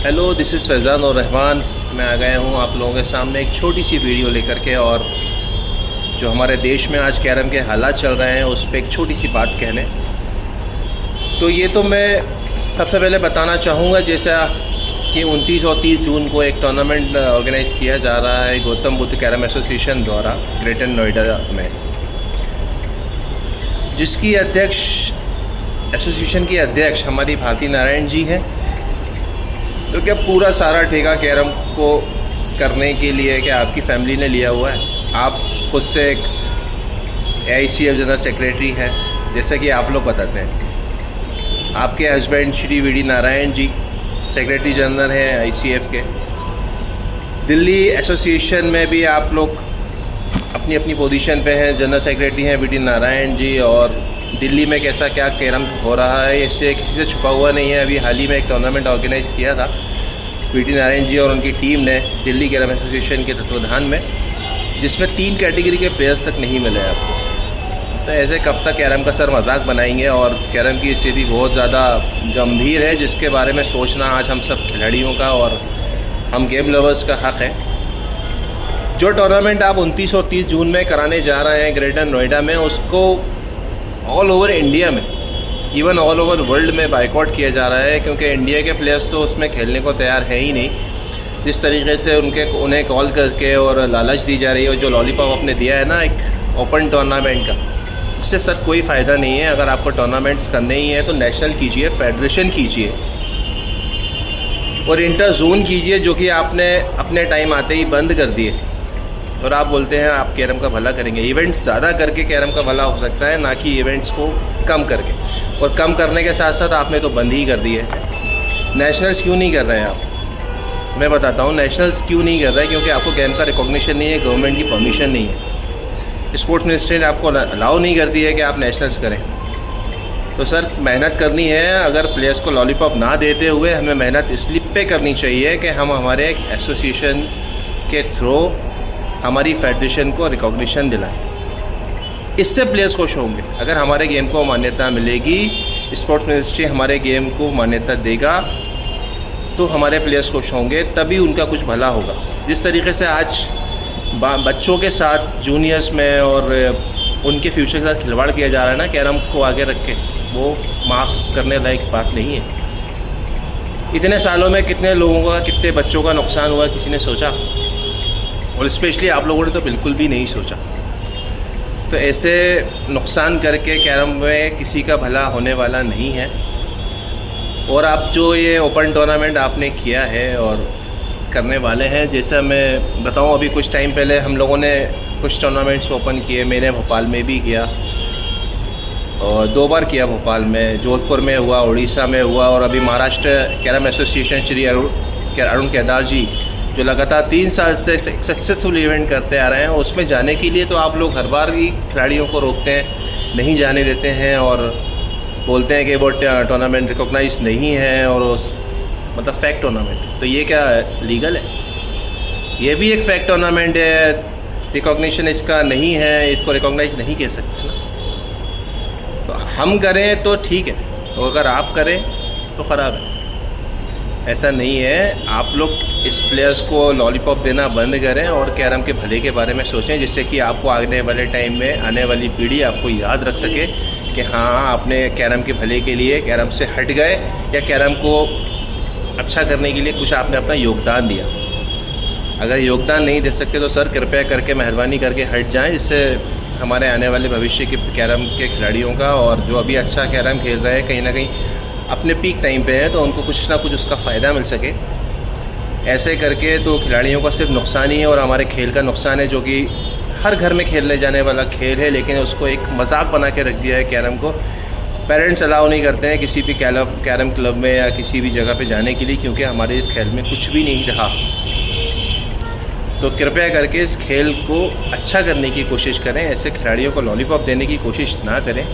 Hello, this is Faizan और रहमान। मैं आ गया हूँ आप लोगों के सामने एक छोटी सी वीडियो लेकर के, और जो हमारे देश में आज कैरम के हालात चल रहे हैं उस पर एक छोटी सी बात कहने। तो ये तो मैं सबसे पहले बताना चाहूँगा, जैसा कि 29 और 30 जून को एक टूर्नामेंट ऑर्गेनाइज़ किया जा रहा है गौतम बुद्ध कैरम एसोसिएशन द्वारा ग्रेटर नोएडा में, जिसकी एसोसिएशन की अध्यक्ष हमारी भारती नारायण जी हैं। तो क्या पूरा सारा ठेका कैरम को करने के लिए क्या आपकी फैमिली ने लिया हुआ है? आप खुद से एक AICF जनरल सेक्रेटरी हैं, जैसा कि आप लोग बताते हैं। आपके husband Shri VD Narayan ji secretary general हैं ICF के। दिल्ली एसोसिएशन में भी आप लोग अपनी अपनी पोजीशन पे हैं, जनरल सेक्रेटरी हैं वीडी नारायण जी। और दिल्ली में कैसा क्या कैरम हो रहा है इससे किसी से छुपा हुआ नहीं है। अभी हाल ही में एक टूर्नामेंट ऑर्गेनाइज़ किया था वीडी नारायण जी और उनकी टीम ने दिल्ली कैरम एसोसिएशन के तत्वाधान में, जिसमें 3 कैटेगरी के प्लेयर्स तक नहीं मिले आपको। तो ऐसे कब तक कैरम का सर मजाक बनाएंगे? और कैरम की स्थिति बहुत ज़्यादा गंभीर है, जिसके बारे में सोचना आज हम सब खिलाड़ियों का और हम गेम लवर्स का हक़ है। जो टूर्नामेंट आप 29 और 30 जून में कराने जा रहे हैं ग्रेटर नोएडा में, उसको ऑल ओवर इंडिया में, इवन ऑल ओवर वर्ल्ड में बाइकआउट किया जा रहा है, क्योंकि इंडिया के प्लेयर्स तो उसमें खेलने को तैयार है ही नहीं। जिस तरीके से उन्हें कॉल करके और लालच दी जा रही है, और जो लॉलीपॉप आपने दिया है ना एक ओपन टूर्नामेंट का, उससे सर कोई फ़ायदा नहीं है। अगर आपको टूर्नामेंट्स करने ही हैं तो नेशनल कीजिए, फेडरेशन कीजिए और इंटर जोन कीजिए, जो कि आपने अपने टाइम आते ही बंद कर दिए। और आप बोलते हैं आप कैरम का भला करेंगे। इवेंट्स ज़्यादा करके कैरम का भला हो सकता है, ना कि इवेंट्स को कम करके। और कम करने के साथ साथ आपने तो बंद ही कर दिए। नेशनल्स क्यों नहीं कर रहे हैं आप? मैं बताता हूँ नेशनल्स क्यों नहीं कर रहे हैं। क्योंकि आपको गेम का रिकॉग्निशन नहीं है, गवर्नमेंट की परमिशन नहीं है। स्पोर्ट्स मिनिस्ट्री ने आपको अलाउ नहीं कर दी है कि आप नेशनल्स करें। तो सर मेहनत करनी है। अगर प्लेयर्स को लॉलीपॉप ना देते हुए हमें मेहनत इसलिए पे करनी चाहिए कि हम हमारे एक एसोसिएशन के थ्रू हमारी फेडरेशन को रिकॉग्निशन दिलाएं। इससे प्लेयर्स खुश होंगे। अगर हमारे गेम को मान्यता मिलेगी, स्पोर्ट्स मिनिस्ट्री हमारे गेम को मान्यता देगा, तो हमारे प्लेयर्स खुश होंगे, तभी उनका कुछ भला होगा। जिस तरीके से आज बच्चों के साथ जूनियर्स में और उनके फ्यूचर के साथ खिलवाड़ किया जा रहा है ना कैरम को आगे रख के, वो माफ़ करने लायक बात नहीं है। इतने सालों में कितने लोगों का, कितने बच्चों का नुकसान हुआ, किसी ने सोचा? और स्पेशली आप लोगों ने तो बिल्कुल भी नहीं सोचा। तो ऐसे नुकसान करके कैरम में किसी का भला होने वाला नहीं है। और आप जो ये ओपन टूर्नामेंट आपने किया है और करने वाले हैं, जैसा मैं बताऊं, अभी कुछ टाइम पहले हम लोगों ने कुछ टूर्नामेंट्स ओपन किए। मैंने भोपाल में भी किया और 2 बार किया। भोपाल में, जोधपुर में हुआ, उड़ीसा में हुआ, और अभी महाराष्ट्र कैरम एसोसिएशन श्री अरुण केदार जी जो लगातार 3 साल से सक्सेसफुल इवेंट करते आ रहे हैं, उसमें जाने के लिए तो आप लोग हर बार ही खिलाड़ियों को रोकते हैं, नहीं जाने देते हैं और बोलते हैं कि वो टूर्नामेंट रिकॉग्नाइज नहीं है, और मतलब फैक्ट टूर्नामेंट। तो ये क्या लीगल है? ये भी एक फैक्ट टूर्नामेंट है, रिकॉग्निशन इसका नहीं है, इसको रिकॉग्नाइज नहीं कह सकते ना। तो हम करें तो ठीक है, और अगर आप करें तो ख़राब है। ऐसा नहीं है। आप लोग इस प्लेयर्स को लॉलीपॉप देना बंद करें और कैरम के भले के बारे में सोचें, जिससे कि आपको आने वाले टाइम में आने वाली पीढ़ी आपको याद रख सके कि हाँ, आपने कैरम के भले के लिए कैरम से हट गए, या कैरम को अच्छा करने के लिए कुछ आपने अपना योगदान दिया। अगर योगदान नहीं दे सकते तो सर कृपया करके मेहरबानी करके हट जाएं, जिससे हमारे आने वाले भविष्य के कैरम के खिलाड़ियों का, और जो अभी अच्छा कैरम खेल रहे हैं कहीं ना कहीं अपने पीक टाइम पे हैं, तो उनको कुछ ना कुछ उसका फ़ायदा मिल सके। ऐसे करके तो खिलाड़ियों का सिर्फ नुकसान ही है और हमारे खेल का नुकसान है, जो कि हर घर में खेलने जाने वाला खेल है, लेकिन उसको एक मजाक बना के रख दिया है कैरम को। पेरेंट्स अलाउ नहीं करते हैं किसी भी कैरम क्लब में या किसी भी जगह पे जाने के लिए, क्योंकि हमारे इस खेल में कुछ भी नहीं रहा। तो कृपया करके इस खेल को अच्छा करने की कोशिश करें, ऐसे खिलाड़ियों को लॉलीपॉप देने की कोशिश ना करें।